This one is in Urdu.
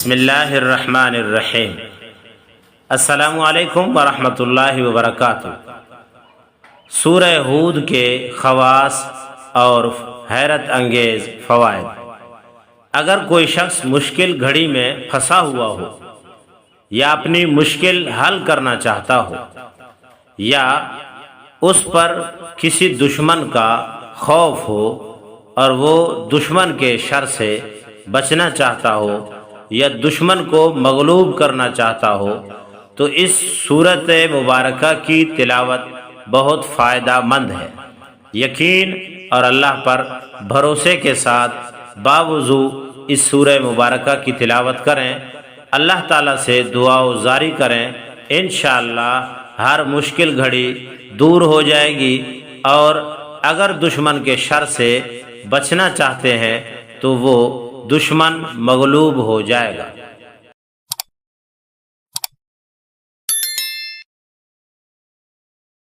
بسم اللہ الرحمن الرحیم۔ السلام علیکم ورحمۃ اللہ وبرکاتہ۔ سورہ ہود کے خواص اور حیرت انگیز فوائد۔ اگر کوئی شخص مشکل گھڑی میں پھنسا ہوا ہو یا اپنی مشکل حل کرنا چاہتا ہو یا اس پر کسی دشمن کا خوف ہو اور وہ دشمن کے شر سے بچنا چاہتا ہو یا دشمن کو مغلوب کرنا چاہتا ہو تو اس سورت مبارکہ کی تلاوت بہت فائدہ مند ہے۔ یقین اور اللہ پر بھروسے کے ساتھ باوضو اس سورہ مبارکہ کی تلاوت کریں، اللہ تعالیٰ سے دعا و زاری کریں، انشاءاللہ ہر مشکل گھڑی دور ہو جائے گی، اور اگر دشمن کے شر سے بچنا چاہتے ہیں تو وہ دشمن مغلوب ہو جائے گا۔